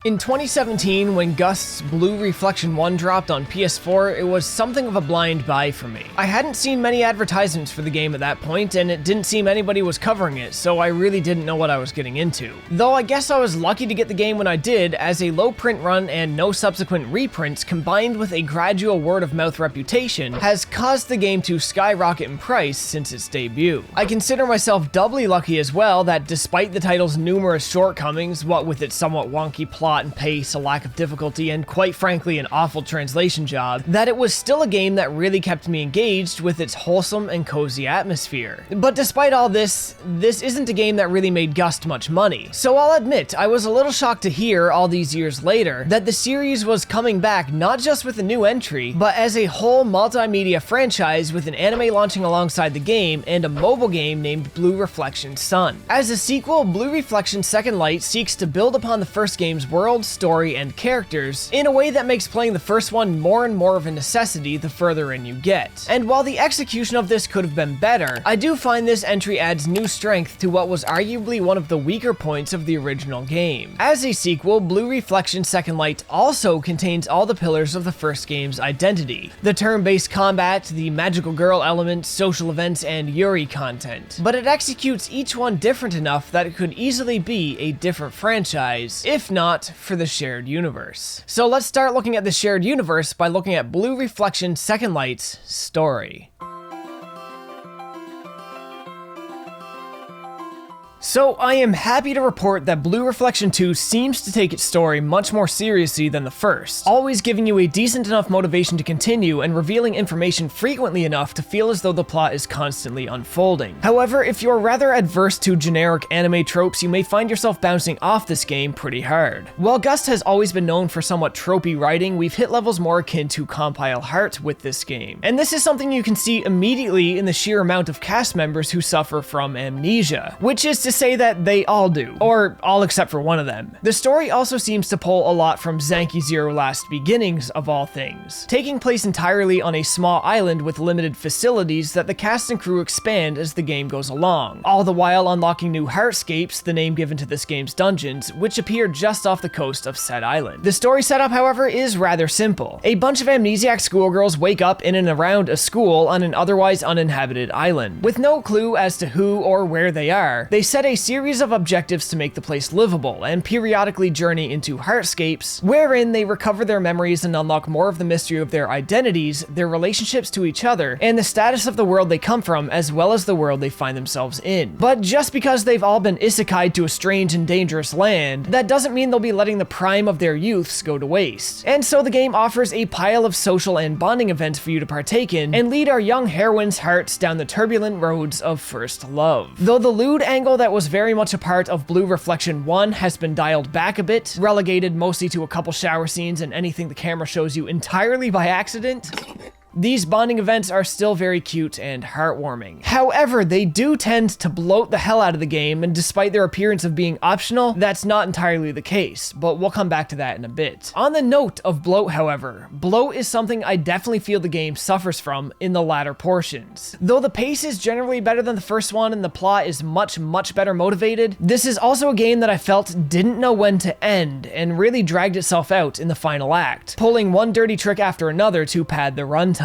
In 2017, when Gust's Blue Reflection 1 dropped on PS4, it was something of a blind buy for me. I hadn't seen many advertisements for the game at that point, and it didn't seem anybody was covering it, so I really didn't know what I was getting into. Though I guess I was lucky to get the game when I did, as a low print run and no subsequent reprints combined with a gradual word-of-mouth reputation has caused the game to skyrocket in price since its debut. I consider myself doubly lucky as well that despite the title's numerous shortcomings, what with its somewhat wonky plot and pace, a lack of difficulty, and quite frankly an awful translation job, that it was still a game that really kept me engaged with its wholesome and cozy atmosphere. But despite all this isn't a game that really made Gust much money. So I'll admit, I was a little shocked to hear, all these years later, that the series was coming back not just with a new entry, but as a whole multimedia franchise with an anime launching alongside the game and a mobile game named Blue Reflection Sun. As a sequel, Blue Reflection Second Light seeks to build upon the first game's world, story, and characters in a way that makes playing the first one more and more of a necessity the further in you get. And while the execution of this could have been better, I do find this entry adds new strength to what was arguably one of the weaker points of the original game. As a sequel, Blue Reflection Second Light also contains all the pillars of the first game's identity: the turn-based combat, the magical girl element, social events, and Yuri content. But it executes each one different enough that it could easily be a different franchise, if not for the shared universe. So let's start looking at the shared universe by looking at Blue Reflection Second Light's story. So I am happy to report that Blue Reflection 2 seems to take its story much more seriously than the first, always giving you a decent enough motivation to continue and revealing information frequently enough to feel as though the plot is constantly unfolding. However, if you're rather adverse to generic anime tropes, you may find yourself bouncing off this game pretty hard. While Gust has always been known for somewhat tropey writing, we've hit levels more akin to Compile Heart with this game. And this is something you can see immediately in the sheer amount of cast members who suffer from amnesia, which is to say that they all do, or all except for one of them. The story also seems to pull a lot from Zanki Zero Last Beginnings of all things, taking place entirely on a small island with limited facilities that the cast and crew expand as the game goes along, all the while unlocking new heartscapes, the name given to this game's dungeons, which appear just off the coast of said island. The story setup, however, is rather simple. A bunch of amnesiac schoolgirls wake up in and around a school on an otherwise uninhabited island. With no clue as to who or where they are, they set a series of objectives to make the place livable and periodically journey into heartscapes, wherein they recover their memories and unlock more of the mystery of their identities, their relationships to each other, and the status of the world they come from, as well as the world they find themselves in. But just because they've all been isekai'd to a strange and dangerous land, that doesn't mean they'll be letting the prime of their youths go to waste. And so the game offers a pile of social and bonding events for you to partake in and lead our young heroines' hearts down the turbulent roads of first love. Though the lewd angle that was very much a part of Blue Reflection 1 has been dialed back a bit, relegated mostly to a couple shower scenes and anything the camera shows you entirely by accident, these bonding events are still very cute and heartwarming. However, they do tend to bloat the hell out of the game, and despite their appearance of being optional, that's not entirely the case, but we'll come back to that in a bit. On the note of bloat, however, bloat is something I definitely feel the game suffers from in the latter portions. Though the pace is generally better than the first one and the plot is much better motivated, this is also a game that I felt didn't know when to end and really dragged itself out in the final act, pulling one dirty trick after another to pad the runtime.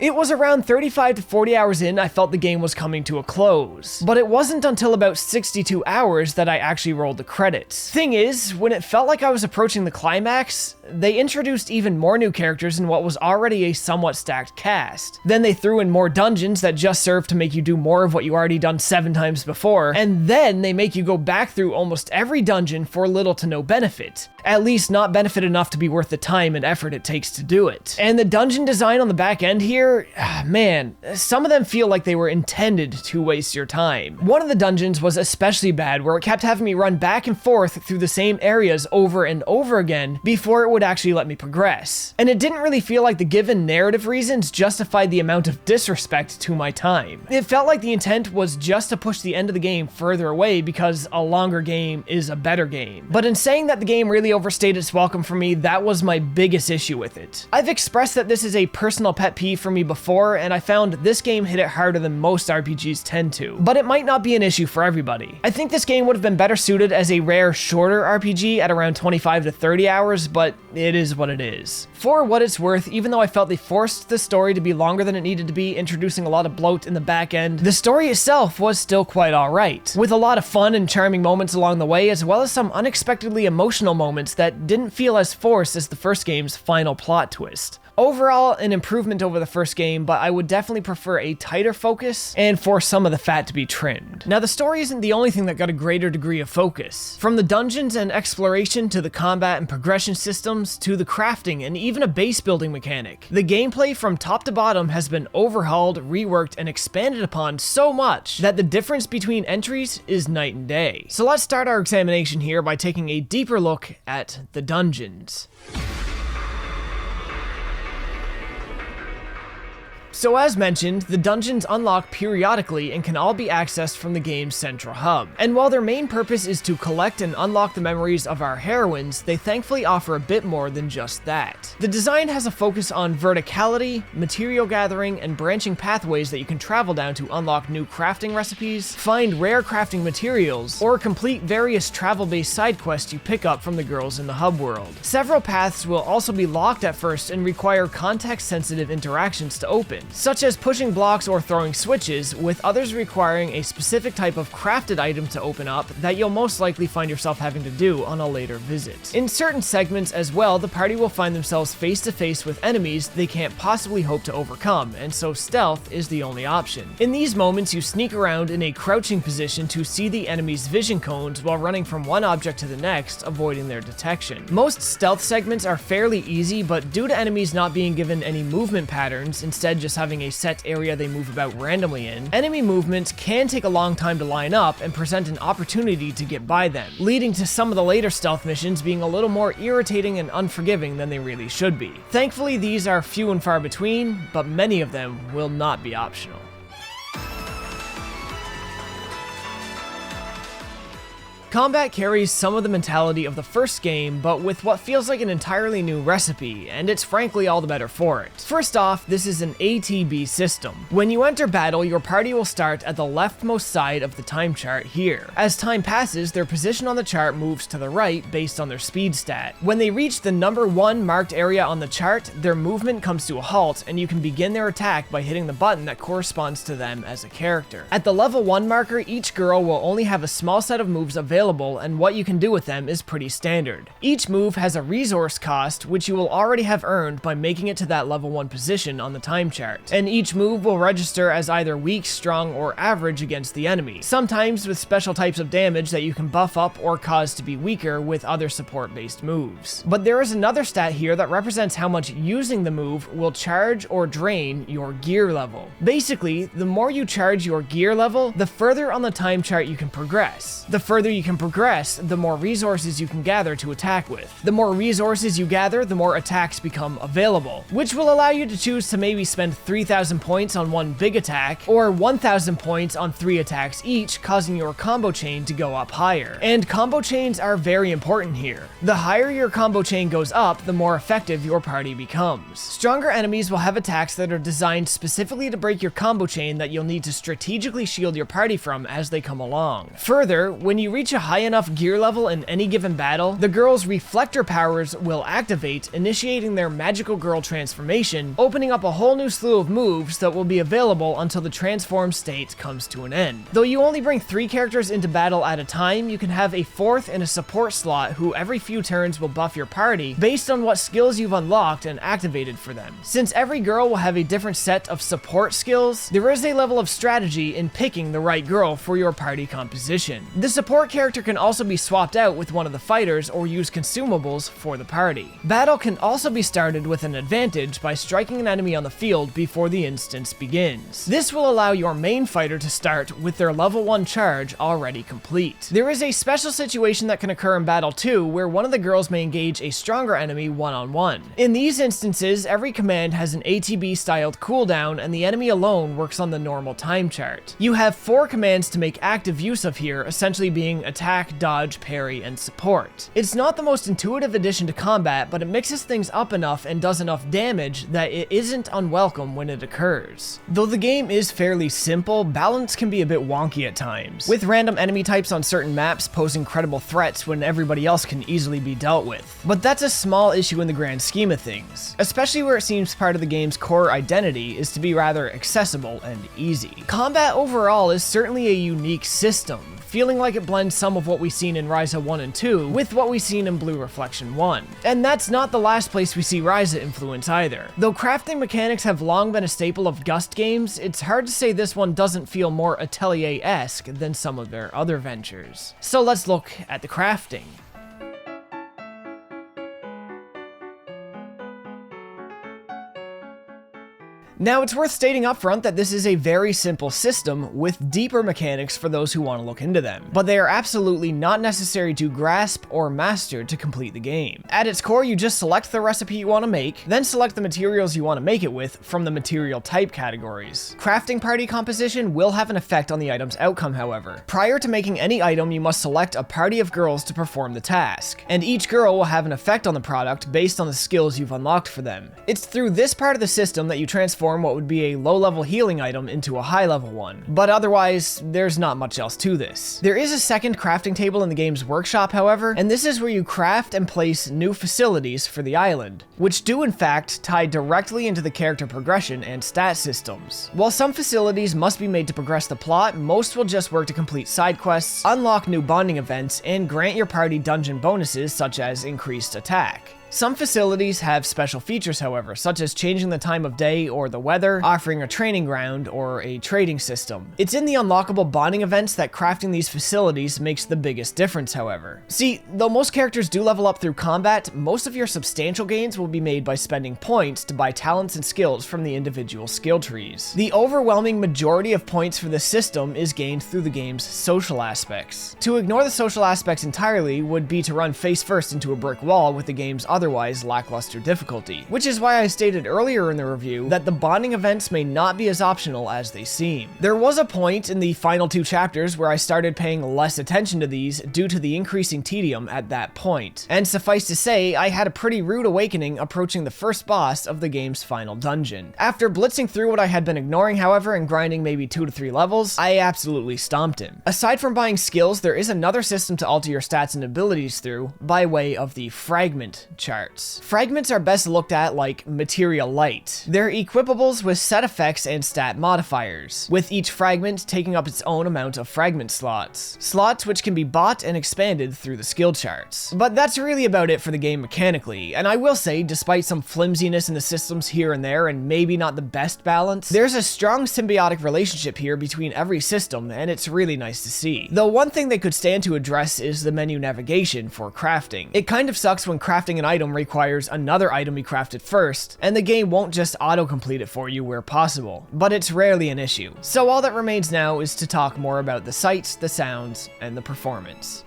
It was around 35 to 40 hours in I felt the game was coming to a close, but it wasn't until about 62 hours that I actually rolled the credits. Thing is, when it felt like I was approaching the climax, they introduced even more new characters in what was already a somewhat stacked cast. Then they threw in more dungeons that just served to make you do more of what you already done 7 times before, and then they make you go back through almost every dungeon for little to no benefit. At least not benefit enough to be worth the time and effort it takes to do it. And the dungeon design on the back end here, man, some of them feel like they were intended to waste your time. One of the dungeons was especially bad, where it kept having me run back and forth through the same areas over and over again before it would actually let me progress. And it didn't really feel like the given narrative reasons justified the amount of disrespect to my time. It felt like the intent was just to push the end of the game further away because a longer game is a better game. But in saying that the game really overstayed its welcome for me, that was my biggest issue with it. I've expressed that this is a personal pet pet peeve for me before, and I found this game hit it harder than most RPGs tend to. But it might not be an issue for everybody. I think this game would have been better suited as a rare, shorter RPG at around 25 to 30 hours, but it is what it is. For what it's worth, even though I felt they forced the story to be longer than it needed to be, introducing a lot of bloat in the back end, the story itself was still quite alright, with a lot of fun and charming moments along the way, as well as some unexpectedly emotional moments that didn't feel as forced as the first game's final plot twist. Overall, an improvement over the first game, but I would definitely prefer a tighter focus and for some of the fat to be trimmed. Now, the story isn't the only thing that got a greater degree of focus. From the dungeons and exploration to the combat and progression systems to the crafting and even a base building mechanic, the gameplay from top to bottom has been overhauled, reworked, and expanded upon so much that the difference between entries is night and day. So let's start our examination here by taking a deeper look at the dungeons. So as mentioned, the dungeons unlock periodically and can all be accessed from the game's central hub. And while their main purpose is to collect and unlock the memories of our heroines, they thankfully offer a bit more than just that. The design has a focus on verticality, material gathering, and branching pathways that you can travel down to unlock new crafting recipes, find rare crafting materials, or complete various travel-based side quests you pick up from the girls in the hub world. Several paths will also be locked at first and require context-sensitive interactions to open, such as pushing blocks or throwing switches, with others requiring a specific type of crafted item to open up that you'll most likely find yourself having to do on a later visit. In certain segments as well, the party will find themselves face to face with enemies they can't possibly hope to overcome, and so stealth is the only option. In these moments, you sneak around in a crouching position to see the enemy's vision cones while running from one object to the next, avoiding their detection. Most stealth segments are fairly easy, but due to enemies not being given any movement patterns, instead just having a set area they move about randomly in, enemy movements can take a long time to line up and present an opportunity to get by them, leading to some of the later stealth missions being a little more irritating and unforgiving than they really should be. Thankfully, these are few and far between, but many of them will not be optional. Combat carries some of the mentality of the first game, but with what feels like an entirely new recipe, and it's frankly all the better for it. First off, this is an ATB system. When you enter battle, your party will start at the leftmost side of the time chart here. As time passes, their position on the chart moves to the right based on their speed stat. When they reach the number 1 marked area on the chart, their movement comes to a halt, and you can begin their attack by hitting the button that corresponds to them as a character. At the level 1 marker, each girl will only have a small set of moves available, and what you can do with them is pretty standard. Each move has a resource cost, which you will already have earned by making it to that level 1 position on the time chart, and each move will register as either weak, strong, or average against the enemy, sometimes with special types of damage that you can buff up or cause to be weaker with other support-based moves. But there is another stat here that represents how much using the move will charge or drain your gear level. Basically, the more you charge your gear level, the further on the time chart you can progress. The further you can progress, the more resources you can gather to attack with. The more resources you gather, the more attacks become available, which will allow you to choose to maybe spend 3,000 points on one big attack, or 1,000 points on 3 attacks each, causing your combo chain to go up higher. And combo chains are very important here. The higher your combo chain goes up, the more effective your party becomes. Stronger enemies will have attacks that are designed specifically to break your combo chain that you'll need to strategically shield your party from as they come along. Further, when you reach a high enough gear level in any given battle, the girl's reflector powers will activate, initiating their magical girl transformation, opening up a whole new slew of moves that will be available until the transformed state comes to an end. Though you only bring 3 characters into battle at a time, you can have a 4th in a support slot who every few turns will buff your party based on what skills you've unlocked and activated for them. Since every girl will have a different set of support skills, there is a level of strategy in picking the right girl for your party composition. The support character can also be swapped out with one of the fighters or use consumables for the party. Battle can also be started with an advantage by striking an enemy on the field before the instance begins. This will allow your main fighter to start with their level 1 charge already complete. There is a special situation that can occur in battle too, where one of the girls may engage a stronger enemy one-on-one. In these instances, every command has an ATB styled cooldown and the enemy alone works on the normal time chart. You have 4 commands to make active use of here, essentially being attack, dodge, parry, and support. It's not the most intuitive addition to combat, but it mixes things up enough and does enough damage that it isn't unwelcome when it occurs. Though the game is fairly simple, balance can be a bit wonky at times, with random enemy types on certain maps posing credible threats when everybody else can easily be dealt with. But that's a small issue in the grand scheme of things, especially where it seems part of the game's core identity is to be rather accessible and easy. Combat overall is certainly a unique system, feeling like it blends some of what we've seen in Ryza 1 and 2 with what we've seen in Blue Reflection 1. And that's not the last place we see Ryza influence either. Though crafting mechanics have long been a staple of Gust games, it's hard to say this one doesn't feel more Atelier-esque than some of their other ventures. So let's look at the crafting. Now, it's worth stating up front that this is a very simple system with deeper mechanics for those who want to look into them, but they are absolutely not necessary to grasp or master to complete the game. At its core, you just select the recipe you want to make, then select the materials you want to make it with from the material type categories. Crafting party composition will have an effect on the item's outcome, however. Prior to making any item, you must select a party of girls to perform the task, and each girl will have an effect on the product based on the skills you've unlocked for them. It's through this part of the system that you transform what would be a low-level healing item into a high-level one, but otherwise, there's not much else to this. There is a second crafting table in the game's workshop, however, and this is where you craft and place new facilities for the island, which do in fact tie directly into the character progression and stat systems. While some facilities must be made to progress the plot, most will just work to complete side quests, unlock new bonding events, and grant your party dungeon bonuses such as increased attack. Some facilities have special features, however, such as changing the time of day or the weather, offering a training ground, or a trading system. It's in the unlockable bonding events that crafting these facilities makes the biggest difference, however. See, though most characters do level up through combat, most of your substantial gains will be made by spending points to buy talents and skills from the individual skill trees. The overwhelming majority of points for this system is gained through the game's social aspects. To ignore the social aspects entirely would be to run face first into a brick wall with the game's otherwise lackluster difficulty, which is why I stated earlier in the review that the bonding events may not be as optional as they seem. There was a point in the final 2 chapters where I started paying less attention to these due to the increasing tedium at that point, and suffice to say, I had a pretty rude awakening approaching the first boss of the game's final dungeon. After blitzing through what I had been ignoring, however, and grinding maybe 2 to 3 levels, I absolutely stomped him. Aside from buying skills, there is another system to alter your stats and abilities through by way of the fragment charts. Fragments are best looked at like material light. They're equipables with set effects and stat modifiers, with each fragment taking up its own amount of fragment slots. Slots which can be bought and expanded through the skill charts. But that's really about it for the game mechanically, and I will say, despite some flimsiness in the systems here and there and maybe not the best balance, there's a strong symbiotic relationship here between every system, and it's really nice to see. Though one thing they could stand to address is the menu navigation for crafting. It kind of sucks when crafting an item requires another item you crafted first, and the game won't just auto-complete it for you where possible, but it's rarely an issue. So all that remains now is to talk more about the sights, the sounds, and the performance.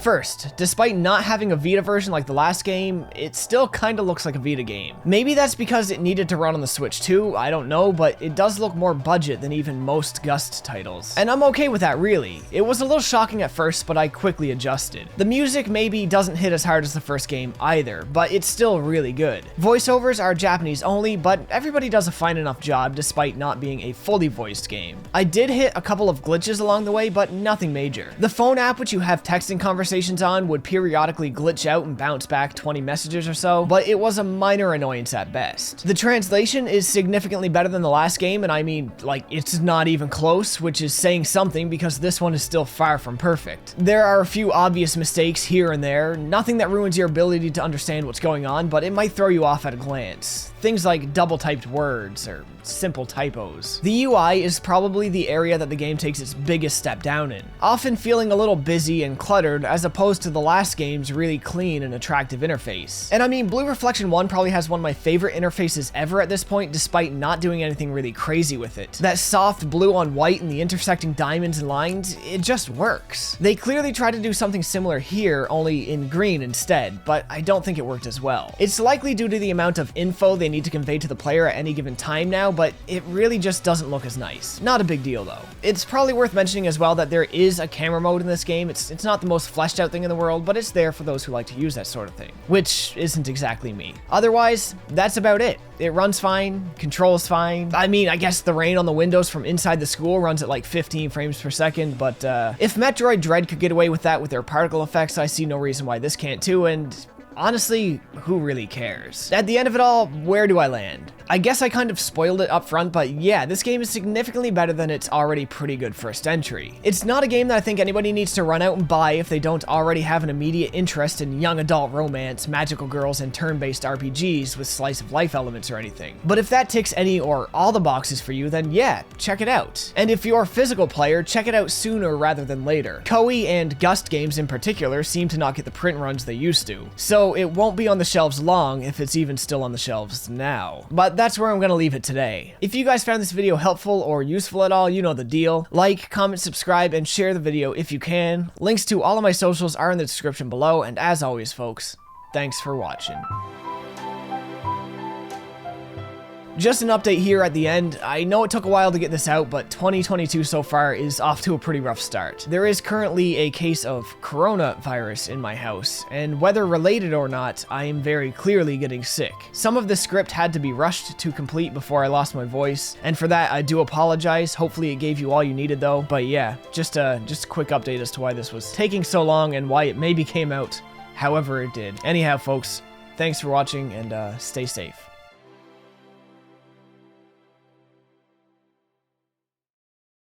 First, despite not having a Vita version like the last game, it still kinda looks like a Vita game. Maybe that's because it needed to run on the Switch too, I don't know, but it does look more budget than even most Gust titles. And I'm okay with that, really. It was a little shocking at first, but I quickly adjusted. The music maybe doesn't hit as hard as the first game either, but it's still really good. Voiceovers are Japanese only, but everybody does a fine enough job despite not being a fully voiced game. I did hit a couple of glitches along the way, but nothing major. The phone app which you have texting conversations on would periodically glitch out and bounce back 20 messages or so, but it was a minor annoyance at best. The translation is significantly better than the last game, and I mean, like, it's not even close, which is saying something because this one is still far from perfect. There are a few obvious mistakes here and there, nothing that ruins your ability to understand what's going on, but it might throw you off at a glance. Things like double-typed words or simple typos. The UI is probably the area that the game takes its biggest step down in, often feeling a little busy and cluttered as opposed to the last game's really clean and attractive interface. And I mean, Blue Reflection 1 probably has one of my favorite interfaces ever at this point, despite not doing anything really crazy with it. That soft blue on white and the intersecting diamonds and lines, it just works. They clearly tried to do something similar here, only in green instead, but I don't think it worked as well. It's likely due to the amount of info they need to convey to the player at any given time now, but it really just doesn't look as nice. Not a big deal though. It's probably worth mentioning as well that there is a camera mode in this game. It's not the most fleshed out thing in the world, but it's there for those who like to use that sort of thing, which isn't exactly me. Otherwise, that's about it. It runs fine, controls fine. I mean, I guess the rain on the windows from inside the school runs at like 15 frames per second, but if Metroid Dread could get away with that with their particle effects, I see no reason why this can't too, and honestly, who really cares? At the end of it all, where do I land? I guess I kind of spoiled it up front, but yeah, this game is significantly better than its already pretty good first entry. It's not a game that I think anybody needs to run out and buy if they don't already have an immediate interest in young adult romance, magical girls, and turn-based RPGs with slice of life elements or anything. But if that ticks any or all the boxes for you, then yeah, check it out. And if you're a physical player, check it out sooner rather than later. Koei and Gust games in particular seem to not get the print runs they used to, so it won't be on the shelves long if it's even still on the shelves now. But that's where I'm gonna leave it today. If you guys found this video helpful or useful at all, you know the deal. Like, comment, subscribe, and share the video if you can. Links to all of my socials are in the description below, and as always, folks, thanks for watching. Just an update here at the end. I know it took a while to get this out, but 2022 so far is off to a pretty rough start. There is currently a case of coronavirus in my house, and whether related or not, I am very clearly getting sick. Some of the script had to be rushed to complete before I lost my voice, and for that I do apologize. Hopefully it gave you all you needed though. But yeah, just a quick update as to why this was taking so long and why it maybe came out however it did. Anyhow, folks, thanks for watching and stay safe.